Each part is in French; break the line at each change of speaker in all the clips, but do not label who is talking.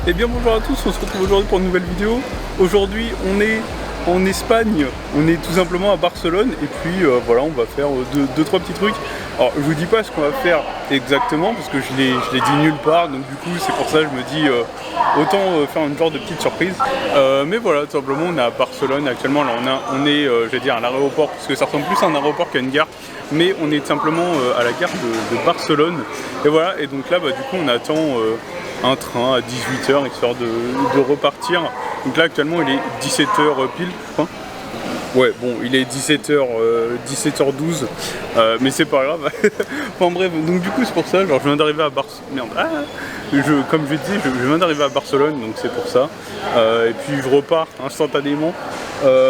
Eh bien bonjour à tous, on se retrouve aujourd'hui pour une nouvelle vidéo. Aujourd'hui on est en Espagne, on est tout simplement à Barcelone et puis voilà, on va faire deux trois petits trucs. Alors je vous dis pas ce qu'on va faire exactement parce que je l'ai dit nulle part, donc du coup c'est pour ça que je me dis autant faire une genre de petite surprise. Mais voilà, tout simplement on est à Barcelone actuellement. Alors on est je vais dire à l'aéroport parce que ça ressemble plus à un aéroport qu'à une gare, mais on est tout simplement à la gare de Barcelone. Et voilà, et donc là du coup on attend un train à 18h histoire de repartir. Donc là actuellement il est 17h pile je crois. Ouais bon il est 17h12 mais c'est pas grave. Enfin bref, donc du coup c'est pour ça, genre je viens d'arriver à Barcelone. Comme je disais, je viens d'arriver à Barcelone, donc c'est pour ça. Et puis je repars instantanément.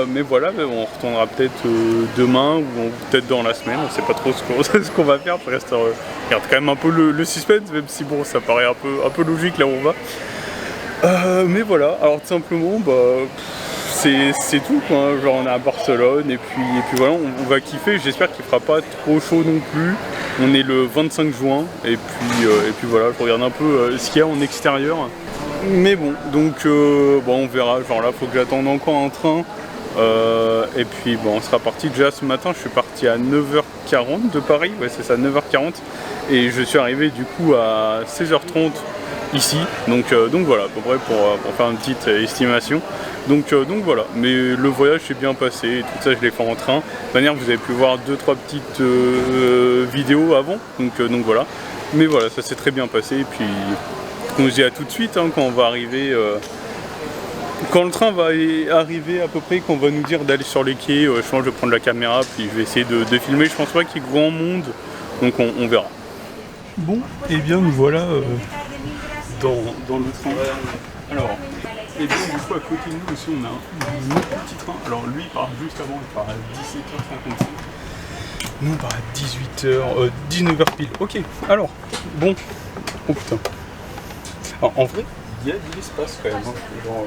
Mais voilà, on retournera peut-être demain ou peut-être dans la semaine, on sait pas trop ce qu'on va faire. Je regarde quand même un peu le suspense, même si bon ça paraît un peu logique là où on va. Mais voilà, alors tout simplement c'est tout quoi, genre on est à Barcelone et puis voilà, on va kiffer. J'espère qu'il fera pas trop chaud non plus. On est le 25 juin et puis voilà, je regarde un peu ce qu'il y a en extérieur. Mais bon, donc on verra, genre là faut que j'attende encore un train. Et puis bon, on sera parti déjà ce matin, je suis parti à 9h40 de Paris, ouais c'est ça, 9h40. Et je suis arrivé du coup à 16h30 ici, donc voilà, à peu près pour faire une petite estimation. Donc voilà, mais le voyage s'est bien passé, et tout ça je l'ai fait en train. De toute manière vous avez pu voir 2-3 petites vidéos avant, donc voilà. Mais voilà, ça s'est très bien passé, et puis on se dit à tout de suite hein, quand on va arriver. Quand le train va arriver à peu près, qu'on va nous dire d'aller sur les quais, je pense que je vais prendre la caméra, puis je vais essayer de filmer. Je pense pas qu'il y ait grand monde, donc on verra. Bon, et bien nous voilà dans le train. Alors, et bien du coup à côté de nous aussi on a un autre petit train. Alors lui il part juste avant, il part à 17h55. Nous on part à 19h pile. Ok, alors, bon, oh putain. Alors, en vrai, il y a de l'espace quand même. Genre,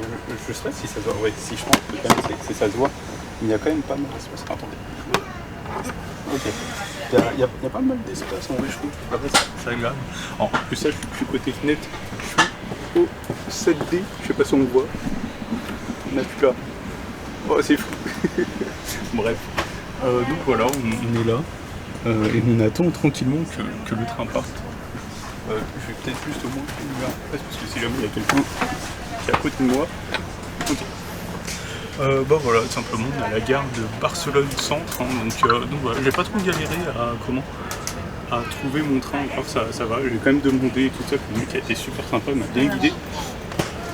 je sais pas si ça se voit. Ouais, si je pense que quand même c'est ça se voit. Il y a quand même pas mal d'espace. Attendez. Ok. Il y a pas mal d'espace en vrai, je trouve. Après, c'est agréable. Alors, en plus, ça, je suis côté fenêtre. Je suis au 7D. Je sais pas si on le voit. On a plus là. Oh, c'est fou. Bref. Donc voilà, on est là. Et on attend tranquillement que le train parte. Je vais peut-être juste au moins filmer en face parce que si jamais il y a quelqu'un qui est à côté de moi. Ok. Voilà, tout simplement on est à la gare de Barcelone Centre, hein, donc voilà, j'ai pas trop galéré à trouver mon train, encore ça va, j'ai quand même demandé et tout ça, le mec a été super sympa, il m'a bien guidé.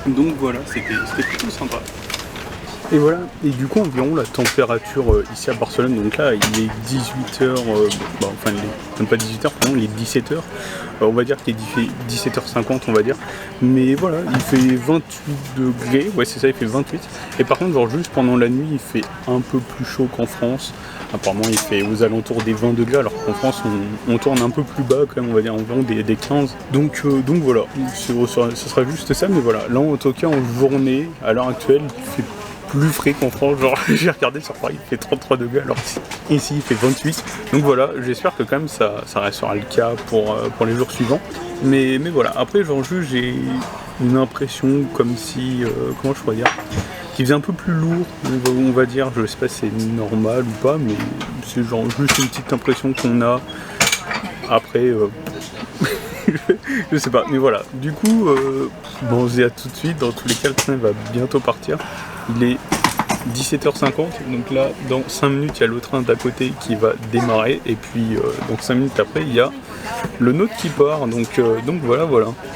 Donc voilà, c'était plutôt sympa. Et voilà, et du coup environ la température ici à Barcelone, donc là il est 18h, enfin il est même pas 18h, pardon, il est 17h, on va dire qu'il est 17h50 on va dire, mais voilà, il fait 28 degrés, ouais c'est ça, il fait 28, et par contre genre juste pendant la nuit il fait un peu plus chaud qu'en France, apparemment il fait aux alentours des 20 degrés, alors qu'en France on tourne un peu plus bas quand même, on va dire environ des 15, donc voilà, ce sera juste ça, mais voilà, là en tout cas en journée, à l'heure actuelle, il fait plus frais qu'en France, genre j'ai regardé sur Paris, il fait 33 degrés alors ici il fait 28, donc voilà, j'espère que quand même ça restera le cas pour les jours suivants, mais voilà, après genre juste j'ai une impression comme si, comment je pourrais dire, qui faisait un peu plus lourd, on va dire, je sais pas si c'est normal ou pas, mais c'est genre juste une petite impression qu'on a, après je sais pas, mais voilà, du coup on se dit à tout de suite, dans tous les cas le train va bientôt partir. Il est 17h50, donc là dans 5 minutes il y a le train d'à côté qui va démarrer et puis donc 5 minutes après il y a le nôtre qui part, donc voilà.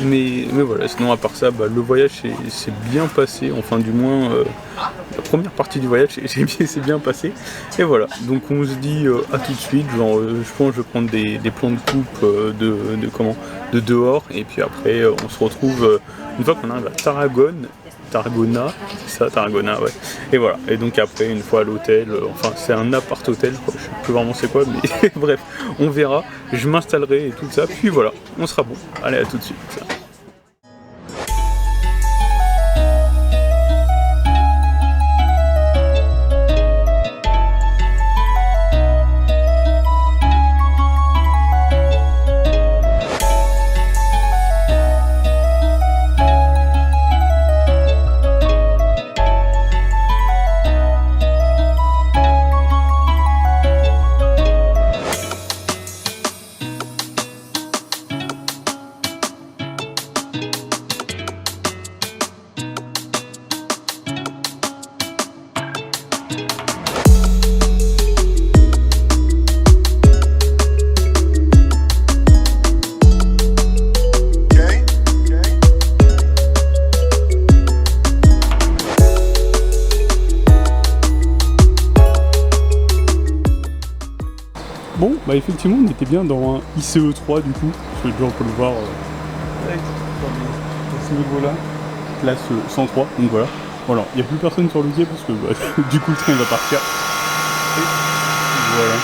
Mais voilà, sinon à part ça, le voyage s'est bien passé, enfin du moins la première partie du voyage s'est bien passé. Et voilà, donc on se dit à tout de suite, genre je pense que je vais prendre des plans de coupe de dehors et puis après on se retrouve une fois qu'on arrive à Tarragona, c'est ça, Tarragona, ouais. Et voilà, et donc après, une fois à l'hôtel, enfin c'est un appart-hôtel, je sais plus vraiment c'est quoi, mais bref, on verra, je m'installerai et tout ça, puis voilà, on sera bon. Allez, à tout de suite. Bon, bah effectivement, on était bien dans un ICE3 du coup. Parce que on peut le voir à ce niveau-là. Classe 103, donc voilà. Voilà, il n'y a plus personne sur le quai parce que bah, du coup le train va partir. Et voilà.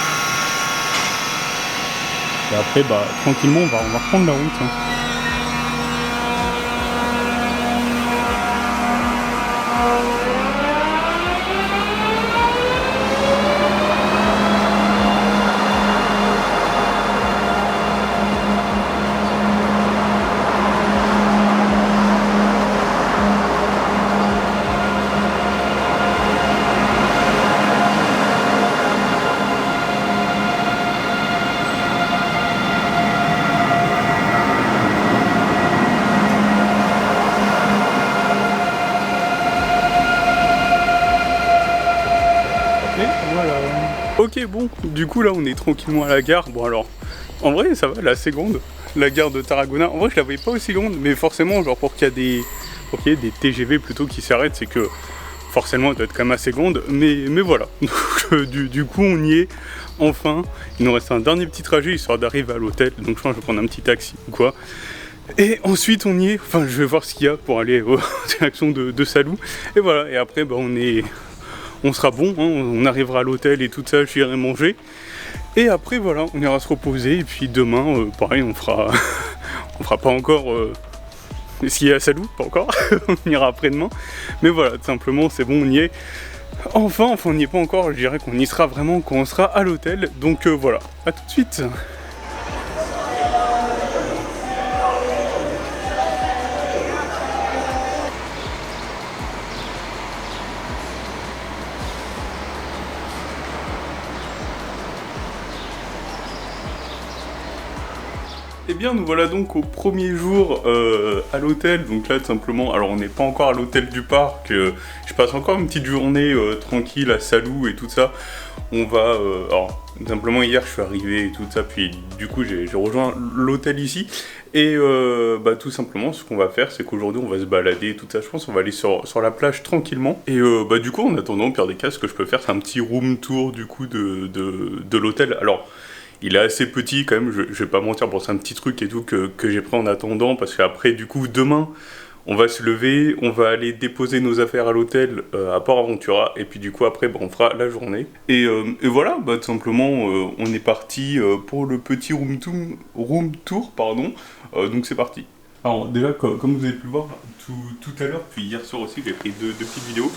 Et après, bah tranquillement, on va reprendre la route. Hein. Ok, bon, du coup là on est tranquillement à la gare. Bon alors, en vrai ça va, elle est assez grande, la gare de Tarragona. En vrai je la voyais pas aussi grande, mais forcément genre pour qu'il y ait des TGV plutôt qui s'arrêtent, c'est que forcément elle doit être quand même assez grande. Mais voilà, du coup on y est, enfin. Il nous reste un dernier petit trajet histoire d'arriver à l'hôtel, donc je pense que je vais prendre un petit taxi ou quoi. Et ensuite on y est, enfin je vais voir ce qu'il y a pour aller en direction de Salou. Et voilà, et après bah, on sera bon, hein, on arrivera à l'hôtel et tout ça, j'irai manger. Et après voilà, on ira se reposer et puis demain, pareil, on fera pas encore ce qu'il y a à Salou, pas encore, on ira après-demain. Mais voilà, tout simplement c'est bon, on y est. Enfin on n'y est pas encore, je dirais qu'on y sera vraiment quand on sera à l'hôtel. Donc voilà, à tout de suite. Eh bien nous voilà donc au premier jour à l'hôtel, donc là tout simplement, alors on n'est pas encore à l'hôtel du parc, je passe encore une petite journée tranquille à Salou et tout ça. On va, alors simplement hier je suis arrivé et tout ça, puis du coup j'ai rejoint l'hôtel ici. Et bah tout simplement ce qu'on va faire c'est qu'aujourd'hui on va se balader et tout ça, je pense qu'on va aller sur la plage tranquillement. Et bah du coup en attendant au pire des cas ce que je peux faire c'est un petit room tour du coup de l'hôtel. Alors il est assez petit quand même, je vais pas mentir, bon c'est un petit truc et tout que j'ai pris en attendant parce qu'après du coup demain on va se lever, on va aller déposer nos affaires à l'hôtel à Port Aventura et puis du coup après bah, on fera la journée. Et voilà, bah, tout simplement on est parti pour le petit room tour, pardon. Donc c'est parti. Alors déjà comme vous avez pu le voir tout à l'heure, puis hier soir aussi j'ai pris deux petites vidéos.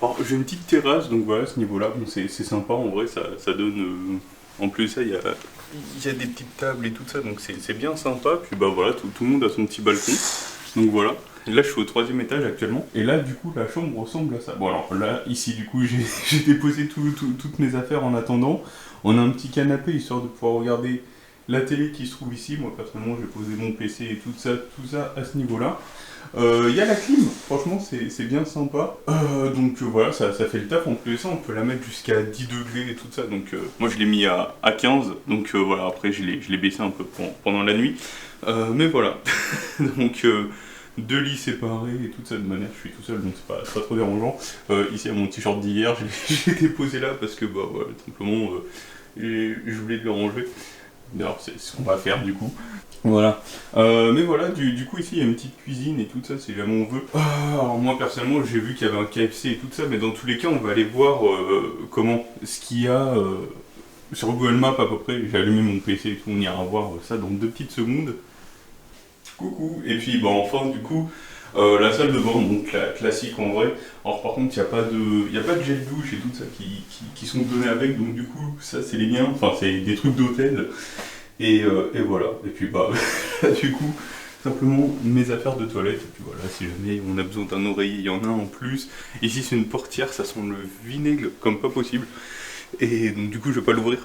Alors j'ai une petite terrasse donc voilà à ce niveau là, bon, c'est sympa en vrai, ça donne... En plus ça, il y a des petites tables et tout ça, donc c'est bien sympa. Puis bah voilà, tout le monde a son petit balcon. Donc voilà. Là je suis au 3e étage actuellement. Et là du coup la chambre ressemble à ça. Bon alors là, ici du coup j'ai déposé toutes mes affaires en attendant. On a un petit canapé histoire de pouvoir regarder la télé qui se trouve ici. Moi personnellement j'ai posé mon PC et tout ça à ce niveau-là. Il y a la clim, franchement c'est bien sympa. Donc voilà, ça fait le taf. En plus de ça, on peut la mettre jusqu'à 10 degrés et tout ça. Donc moi je l'ai mis à 15. Donc voilà, après je l'ai baissé un peu pendant la nuit. Mais voilà. Donc 2 lits séparés et tout ça, de manière je suis tout seul donc c'est pas trop dérangeant. Ici à mon t-shirt d'hier, je l'ai déposé là parce que bah voilà, tout simplement je voulais le ranger. D'ailleurs c'est ce qu'on va faire du coup. Voilà. Mais voilà, du coup ici il y a une petite cuisine et tout ça si jamais on veut. Alors moi personnellement j'ai vu qu'il y avait un KFC et tout ça, mais dans tous les cas on va aller voir ce qu'il y a sur Google Maps à peu près. J'ai allumé mon PC et tout, on ira voir ça dans 2 petites secondes. Coucou. Et puis bah enfin du coup la salle de bain, donc classique en vrai. Alors par contre il n'y a pas de gel douche et tout ça qui sont donnés avec, donc du coup ça c'est les miens, enfin c'est des trucs d'hôtel. Et voilà, et puis bah du coup simplement mes affaires de toilette, et puis voilà, si jamais on a besoin d'un oreiller, il y en a en plus. Ici c'est une portière, ça sent le vinaigre comme pas possible, et donc du coup je vais pas l'ouvrir.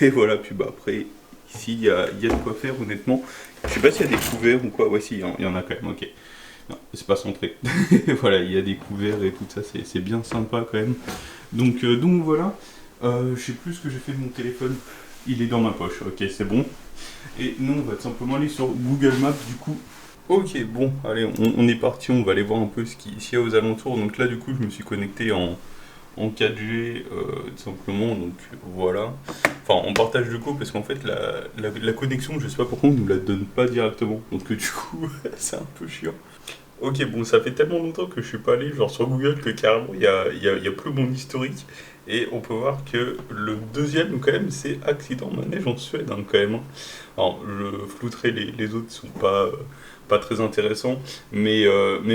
Et voilà, puis bah après ici il y a de quoi faire honnêtement. Je sais pas s'il y a des couverts ou quoi, ouais si, il y en a quand même, ok. Non, c'est pas centré. Voilà, il y a des couverts et tout ça, c'est bien sympa quand même. Donc voilà, je sais plus ce que j'ai fait de mon téléphone. Il est dans ma poche, ok c'est bon. Et nous on va tout simplement aller sur Google Maps du coup. Ok bon, allez on est parti, on va aller voir un peu ce qu'il y a aux alentours. Donc là du coup je me suis connecté en en 4G, tout simplement, donc voilà. Enfin, en partage de co, parce qu'en fait, la connexion, je sais pas pourquoi on nous la donne pas directement, donc du coup, c'est un peu chiant. Ok, bon, ça fait tellement longtemps que je suis pas allé genre sur Google que carrément il y a plus mon historique. Et on peut voir que le deuxième, quand même, c'est accident manège en Suède, hein, quand même, hein. Alors, je flouterai les autres, qui sont pas très intéressants. Mais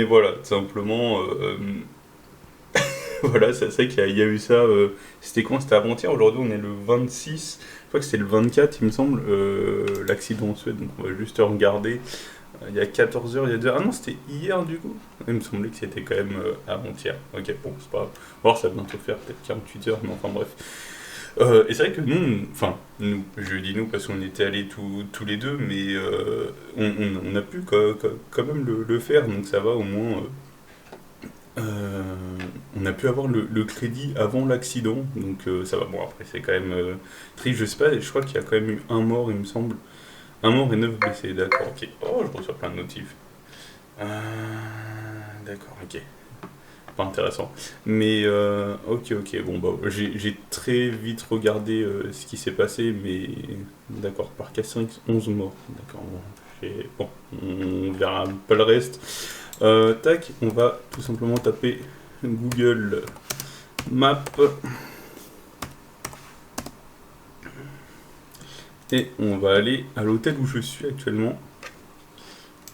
voilà, tout simplement, voilà, c'est vrai qu'il y a eu ça. C'était quand? C'était avant-hier. Aujourd'hui, on est le 26. Je crois que c'était le 24, il me semble, l'accident en Suède. Donc, on va juste regarder. Il y a 14 heures, il y a 2 heures. Ah non, c'était hier du coup. Il me semblait que c'était quand même avant-hier. Ok, bon, c'est pas grave. Bon, alors, ça va bientôt faire peut-être 48 heures, mais enfin bref. Et c'est vrai que nous, je dis nous parce qu'on était allés tous les deux, mais on a pu quand même le faire, donc ça va au moins. On a pu avoir le crédit avant l'accident, donc ça va. Bon, après, c'est quand même triste, je sais pas, je crois qu'il y a quand même eu un mort, il me semble. Un mort et 9 blessés, d'accord, ok. Oh, je reçois plein de notifs. D'accord, ok. Pas intéressant. Mais, ok, bon, bah, j'ai très vite regardé ce qui s'est passé, mais d'accord, par K5, 11 morts. D'accord, bon, on verra pas le reste. Tac, on va tout simplement taper Google Maps. Et on va aller à l'hôtel où je suis actuellement.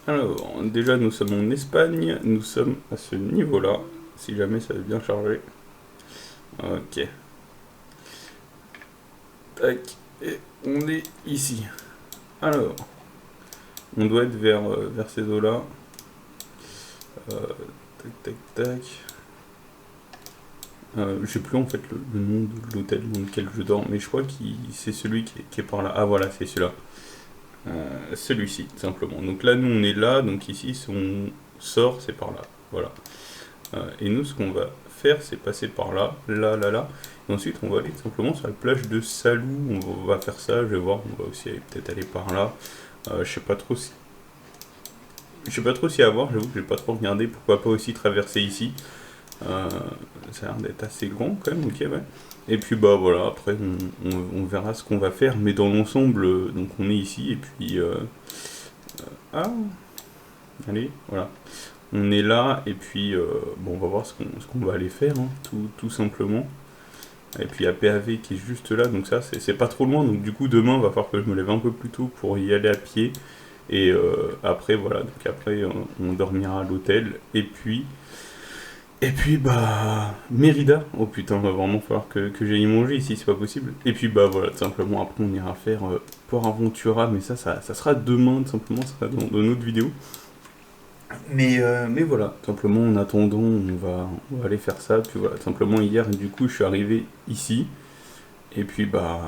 Alors, déjà nous sommes en Espagne, nous sommes à ce niveau-là, si jamais ça va bien charger. Ok. Tac, et on est ici. Alors, on doit être vers ces eaux-là. Tac. Je sais plus en fait le nom de l'hôtel dans lequel je dors, mais je crois que c'est celui qui est par là. Ah voilà, c'est celui-là. Celui-ci, tout simplement. Donc là, nous, on est là. Donc ici, si on sort, c'est par là. Voilà. Et nous, ce qu'on va faire, c'est passer par là. Et ensuite, on va aller tout simplement sur la plage de Salou. On va faire ça. Je vais voir. On va aussi peut-être aller par là. Je sais pas trop si... Je sais pas trop si à voir. J'avoue que j'ai pas trop regardé. Pourquoi pas aussi traverser ici. Ça a l'air d'être assez grand quand même. Ok, ouais. Et puis bah voilà, après on verra ce qu'on va faire, mais dans l'ensemble, donc on est ici, et puis ah, allez, voilà, on est là, et puis bon, on va voir ce qu'on va aller faire, hein, tout simplement. Et puis il y a PAV qui est juste là, donc ça c'est pas trop loin, donc du coup demain va falloir que je me lève un peu plus tôt pour y aller à pied, et après voilà, donc après on dormira à l'hôtel, et puis bah Mérida, oh putain, va vraiment falloir que j'aille manger ici, c'est pas possible. Et puis bah voilà, tout simplement après on ira faire Port Aventura, mais ça sera demain, tout simplement, ça sera dans une autre vidéo. Mais voilà, tout simplement en attendant, on va aller faire ça. Puis voilà, tout simplement hier, du coup je suis arrivé ici. Et puis bah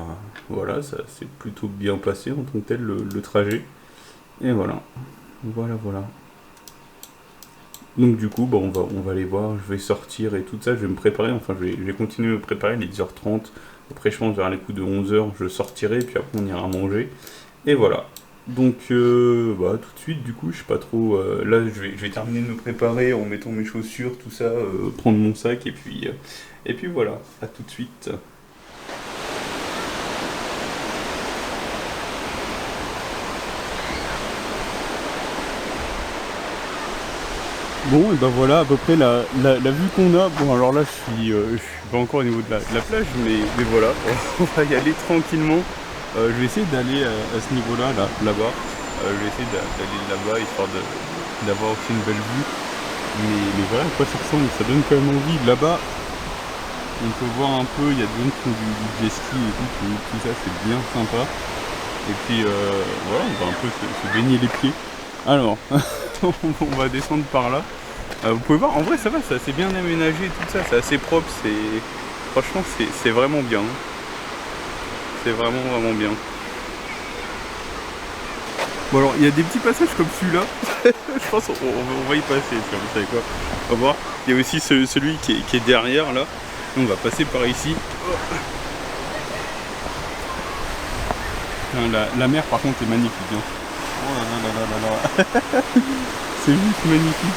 voilà, ça s'est plutôt bien passé en tant que tel le trajet. Et voilà. Donc du coup, bah, on va aller voir, je vais sortir et tout ça, je vais me préparer, enfin je vais continuer à me préparer les 10h30. Après je pense vers les coups de 11h, je sortirai, puis après on ira manger. Et voilà. Donc bah, tout de suite, du coup, je sais pas trop... là, je vais terminer de me préparer en mettant mes chaussures, tout ça, prendre mon sac, et puis voilà, à tout de suite. Bon, et ben voilà à peu près la vue qu'on a. Bon, alors là, je suis pas encore au niveau de la plage, mais voilà, on va y aller tranquillement. Je vais essayer d'aller à ce niveau-là, là-bas. Je vais essayer d'aller là-bas, histoire d'avoir aussi une belle vue. Mais voilà à quoi ça ressemble, ça donne quand même envie. Là-bas, on peut voir un peu, il y a des gens qui font du jet ski et tout ça, c'est bien sympa. Et puis voilà, on va un peu se baigner les pieds. Alors, on va descendre par là. Vous pouvez voir, en vrai ça va, c'est assez bien aménagé et tout ça, c'est assez propre, franchement c'est vraiment bien. C'est vraiment bien. Bon alors, il y a des petits passages comme celui-là, je pense on va y passer, vous savez quoi. On va voir, il y a aussi celui qui est derrière là, on va passer par ici. La mer par contre est magnifique. Hein. Oh là. C'est juste magnifique.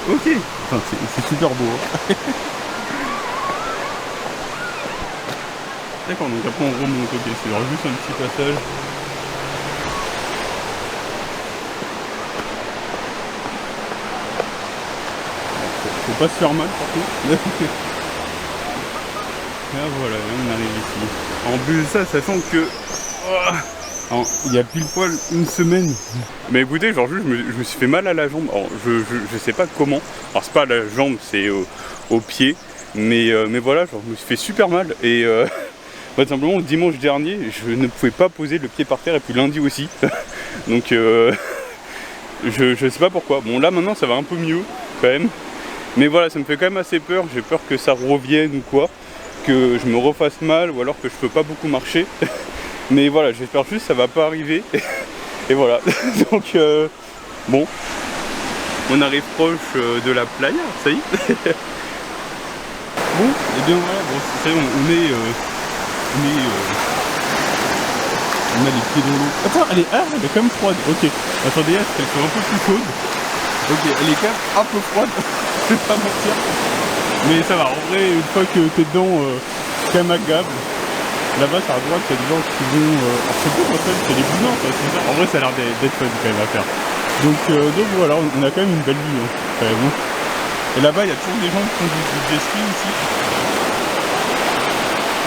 Ok. Enfin, c'est super beau. Hein. D'accord, donc après on remonte. Ok, c'est genre juste un petit passage. Faut pas se faire mal par contre. Ah voilà, on arrive ici. En plus de ça, sachant que... Alors, il y a pile poil une semaine. Mais écoutez, genre juste, je me suis fait mal à la jambe. Alors, je sais pas comment. Alors c'est pas à la jambe, c'est au pied. Mais voilà, genre je me suis fait super mal. Et bah, simplement le dimanche dernier, je ne pouvais pas poser le pied par terre. Et puis lundi aussi. Donc je sais pas pourquoi. Bon là maintenant ça va un peu mieux quand même. Mais voilà, ça me fait quand même assez peur. J'ai peur que ça revienne ou quoi. Que je me refasse mal ou alors que je peux pas beaucoup marcher. Mais voilà, j'espère juste que ça va pas arriver. Et voilà. Donc bon, on arrive proche de la playa, ça y est. Bon, et bien voilà, bon, ça y est, on a les pieds dans l'eau. Attends, elle est quand même froide. Ok, attendez, elle soit un peu plus chaude. Ok, elle est quand même un peu froide. Je vais pas mentir. Mais ça va, en vrai, une fois que t'es dedans, c'est quand même agréable. Là-bas, sur la droite, il y a des gens qui vont... alors, je sais pas comment c'est les boudins, ça. En vrai, ça a l'air d'être fun quand même à faire. Donc voilà, on a quand même une belle vue, hein, quand même. Et là-bas, il y a toujours des gens qui font du jet ski ici.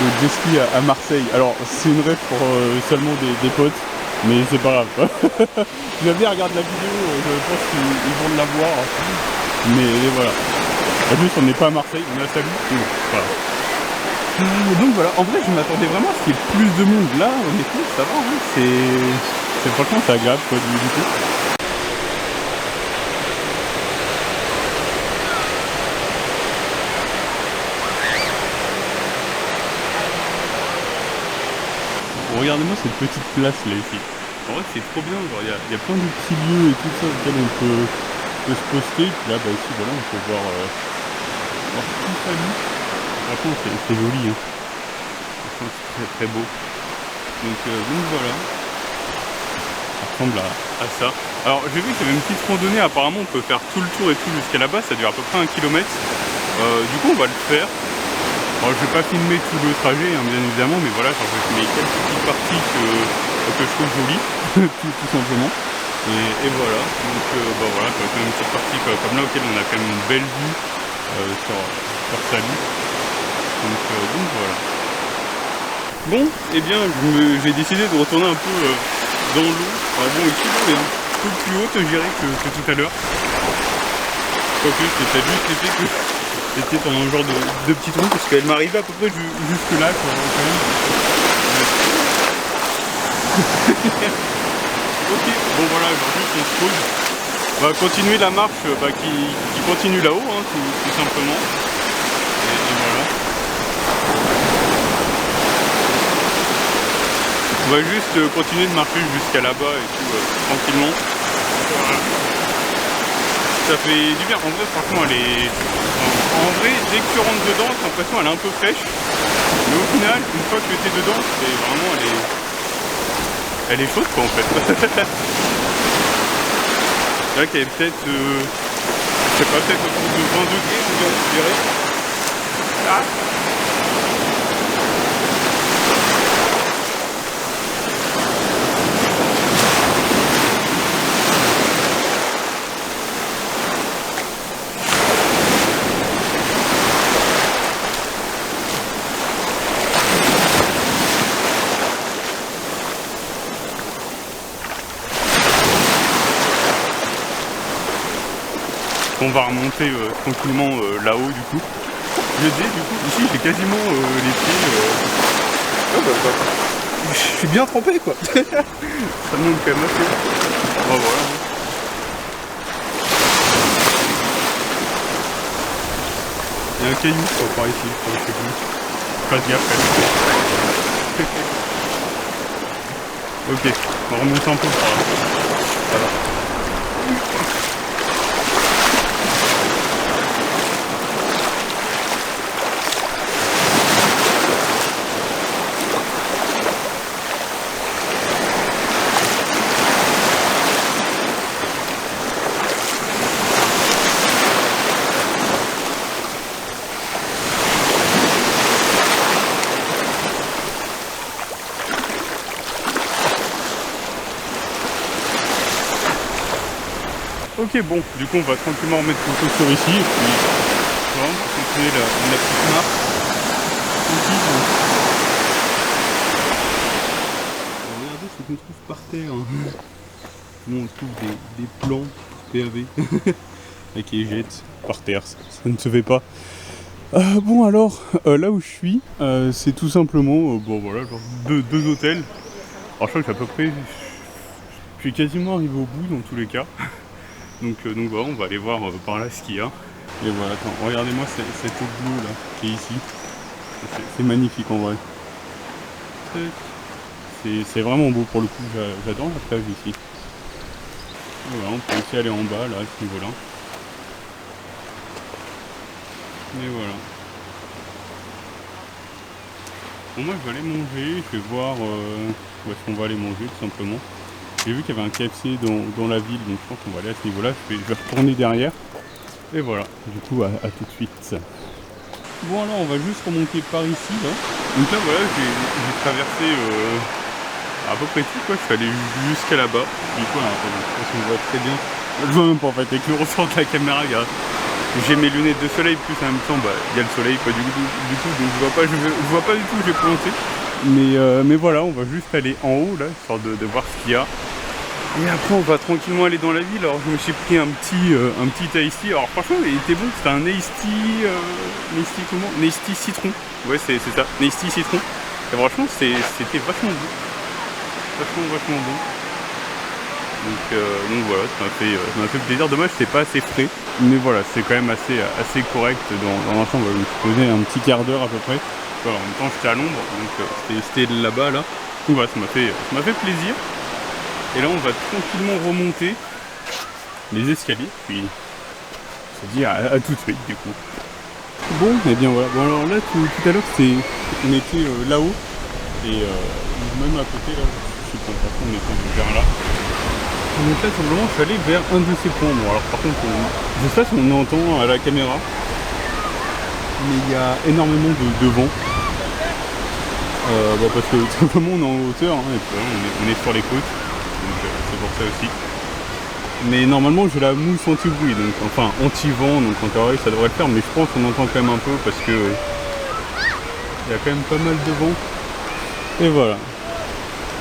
Le jet ski à Marseille. Alors, c'est une rêve pour seulement des potes, mais c'est pas grave. Si vous avez regardé la vidéo, je pense qu'ils vont la voir. Mais voilà. En plus, on n'est pas à Marseille, on est à Salut. Voilà. Donc voilà, en vrai je m'attendais vraiment à ce qu'il y ait plus de monde là, honnêtement ça va, hein. C'est franchement c'est agréable quoi du coup. Bon, regardez-moi cette petite place là ici. En vrai c'est trop bien, genre il y a plein de petits lieux et tout ça auxquels on peut se poster. Puis là bah ici voilà on peut voir tout ça nu. Franchement c'est joli, hein. C'est très très beau. Donc voilà. Ça ressemble à ça. Alors j'ai vu qu'il y avait une petite randonnée, apparemment on peut faire tout le tour et tout jusqu'à là-bas, ça dure à peu près 1 kilomètre. Du coup on va le faire. Alors je vais pas filmer tout le trajet hein, bien évidemment, mais voilà, genre, je vais filmer quelques petites parties que je trouve jolies, tout simplement. Et voilà, donc bah voilà, quand même une petite partie comme là auquel on a quand même une belle vue sur Salut. Donc voilà. Bon, et bien j'ai décidé de retourner un peu dans l'eau. Alors bon, ici l'eau est un peu plus haute, je dirais, que tout à l'heure. Quoique c'est peut-être juste l'effet que j'étais dans un genre de petit trou, parce qu'elle m'arrivait à peu près jusque là, quoi, quand même. Ok, bon voilà, aujourd'hui on se pose. On va continuer la marche qui continue là-haut, hein, tout simplement. Et voilà. On va juste continuer de marcher jusqu'à là-bas et tout, tranquillement. Voilà. Ça fait du bien. En vrai, franchement, elle est... En vrai, dès que tu rentres dedans, t'as l'impression qu'elle est un peu fraîche. Mais au final, une fois que tu es dedans, c'est vraiment... Elle est chaude, quoi, en fait. Là, qu'il y avait peut-être... je sais pas, peut-être autour de 20 degrés, je dirais. Ah. On va remonter tranquillement là-haut du coup. Je dis du coup, ici j'ai quasiment les pieds... je suis bien trempé quoi. Ça monte quand même assez. Oh, voilà. Il y a un caillou par ici, je sais plus. Pas gaffe quand même. Ok, on remonte un peu par là. Ça va. Ok, bon, du coup on va tranquillement remettre une chaussure ici et puis voilà, on va continuer la petite marche. Regardez ce qu'on trouve par terre. Bon, on trouve des plants PAV et qui les jettent par terre, ça ne se fait pas. Bon alors, là où je suis, c'est tout simplement, bon voilà, genre deux hôtels. Alors je crois que à peu près, je suis quasiment arrivé au bout dans tous les cas. Donc voilà, on va aller voir par là ce qu'il y a. Et voilà, attends, regardez-moi cette eau bleue là, qui est ici. C'est magnifique en vrai. C'est vraiment beau pour le coup, j'adore la plage ici. Et voilà, on peut aussi aller en bas là, à ce niveau-là. Et voilà. Bon, moi je vais aller manger, je vais voir où est-ce qu'on va aller manger tout simplement. J'ai vu qu'il y avait un KFC dans la ville, donc je pense qu'on va aller à ce niveau-là. Je vais retourner derrière. Et voilà, du coup à tout de suite. Bon alors on va juste remonter par ici là. Donc là voilà, j'ai traversé à peu près tout quoi. Je suis allé jusqu'à là-bas. Du coup, alors, je pense qu'on voit très bien. Je vois même pas en fait, avec le ressort de la caméra, j'ai mes lunettes de soleil, plus en même temps il y a le soleil pas du coup, donc je vois pas du tout où j'ai planté. Mais voilà, on va juste aller en haut là, histoire de voir ce qu'il y a. Et après on va tranquillement aller dans la ville. Alors je me suis pris un petit iced tea. Alors franchement il était bon, c'était un iced tea, comment? Un iced tea citron. Ouais c'est ça, un iced tea citron. Et franchement c'était vachement bon. Vachement bon. Donc voilà, ça m'a fait plaisir. Dommage c'est pas assez frais. Mais voilà, c'est quand même assez correct dans l'ensemble. Je me suis posé un petit quart d'heure à peu près. Voilà, en même temps j'étais à l'ombre, donc c'était là-bas là. Donc voilà, ça m'a fait plaisir. Et là on va tranquillement remonter les escaliers, puis on se dit à tout de suite du coup. Bon, et bien voilà. Bon alors là tout à l'heure on était là-haut, et même à côté là, je sais pas, on était vers là. Donc là simplement je suis allé vers un de ces points. Bon alors par contre, je sais pas si on entend à la caméra, mais il y a énormément de vent. Parce que tout simplement on est en hauteur, hein, et puis, on est sur les côtes. Donc c'est pour ça aussi. Mais normalement j'ai la mousse anti-bruit, donc enfin anti-vent, donc en théorie ça devrait le faire, mais je pense qu'on entend quand même un peu parce que il y a quand même pas mal de vent. Et voilà.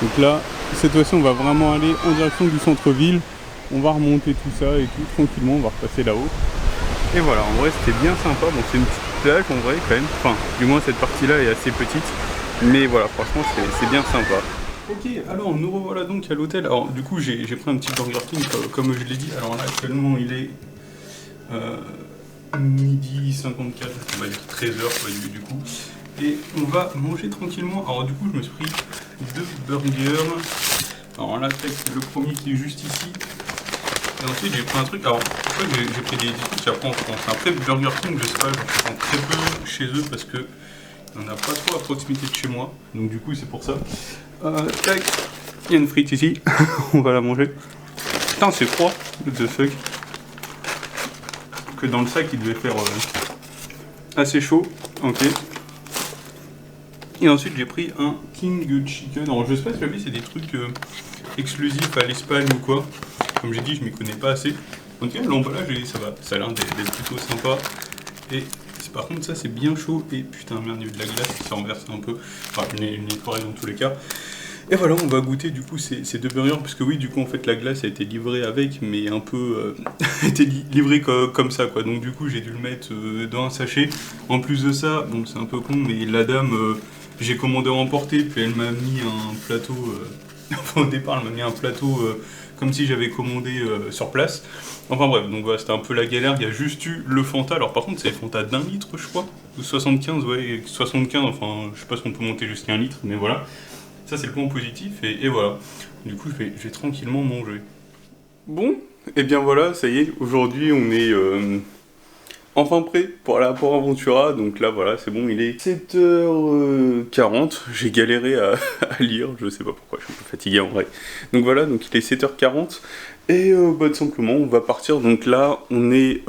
Donc là, cette fois-ci on va vraiment aller en direction du centre-ville. On va remonter tout ça et tout tranquillement, on va repasser là-haut. Et voilà, en vrai c'était bien sympa. Bon c'est une petite plage en vrai quand même. Enfin, du moins cette partie-là est assez petite. Mais voilà, franchement c'est bien sympa. Ok, alors nous revoilà donc à l'hôtel. Alors du coup j'ai pris un petit Burger King comme je l'ai dit. Alors là actuellement il est midi 54, on va dire 13h du coup. Et on va manger tranquillement. Alors du coup je me suis pris 2 burgers. Alors là le premier qui est juste ici. Et ensuite j'ai pris un truc. Alors pourquoi j'ai pris des trucs après en France. Après Burger King je sais pas, je prends très peu chez eux parce que il n'y en a pas trop à proximité de chez moi. Donc du coup c'est pour ça. Tac, il y a une frite ici, on va la manger. Putain, c'est froid, the fuck. Que dans le sac, il devait faire assez chaud. Ok. Et ensuite, j'ai pris un King Chicken. Alors, je sais pas si c'est des trucs exclusifs à l'Espagne ou quoi. Comme j'ai dit, je m'y connais pas assez. En tout cas, l'emballage, ça va. Ça a l'air d'être plutôt sympa. Et par contre, ça, c'est bien chaud. Et putain, merde, il y a eu de la glace qui s'est renversée un peu. Enfin, une nettoyée dans tous les cas. Et voilà, on va goûter du coup ces 2 burgers, parce que oui, du coup en fait la glace a été livrée avec, mais un peu a été livrée comme ça quoi. Donc du coup j'ai dû le mettre dans un sachet. En plus de ça, bon c'est un peu con, mais la dame, j'ai commandé à emporter, puis elle m'a mis un plateau, enfin au départ elle m'a mis un plateau comme si j'avais commandé sur place. Enfin bref, donc voilà, c'était un peu la galère. Il y a juste eu le Fanta. Alors par contre c'est le Fanta d'1 litre je crois, ou 75, ouais 75, enfin je sais pas si on peut monter jusqu'à 1 litre, mais voilà. Ça c'est le point positif et voilà. Du coup je vais tranquillement manger. Bon, et bien voilà, ça y est, aujourd'hui on est enfin prêt pour la Port Aventura. Donc là voilà, c'est bon, il est 7h40. J'ai galéré à lire, je sais pas pourquoi, je suis un peu fatigué en vrai. Donc voilà, donc il est 7h40 et tout simplement on va partir. Donc là on est...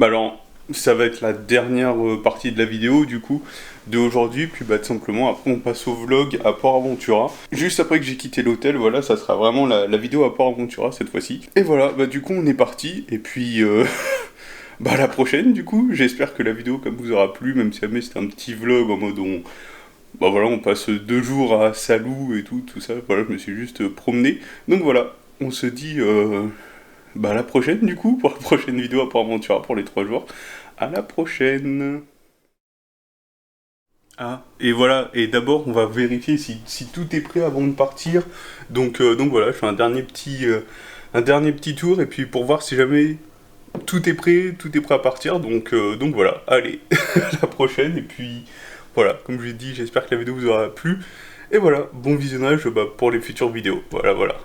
alors ça va être la dernière partie de la vidéo du coup. de aujourd'hui, puis bah tout simplement après on passe au vlog à Port Aventura. Juste après que j'ai quitté l'hôtel, voilà, ça sera vraiment la vidéo à Port Aventura cette fois-ci. Et voilà, bah du coup on est parti, et puis bah à la prochaine du coup, j'espère que la vidéo comme vous aura plu, même si jamais c'était un petit vlog en mode bah voilà, on passe 2 jours à Salou et tout ça, voilà, je me suis juste promené. Donc voilà, on se dit bah à la prochaine du coup, pour la prochaine vidéo à Port Aventura pour les 3 jours. À la prochaine. Ah, et voilà, et d'abord on va vérifier si tout est prêt avant de partir. Donc voilà, je fais un dernier petit tour, et puis pour voir si jamais tout est prêt à partir. Donc voilà, allez, à la prochaine, et puis voilà, comme je l'ai dit, j'espère que la vidéo vous aura plu. Et voilà, bon visionnage bah, pour les futures vidéos. Voilà.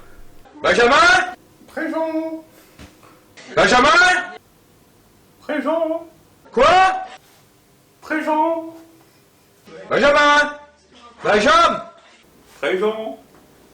Benjamin!
Présent!
Benjamin!
Présent!
Quoi?
Présent!
Benjamin! Benjamin!
Présent!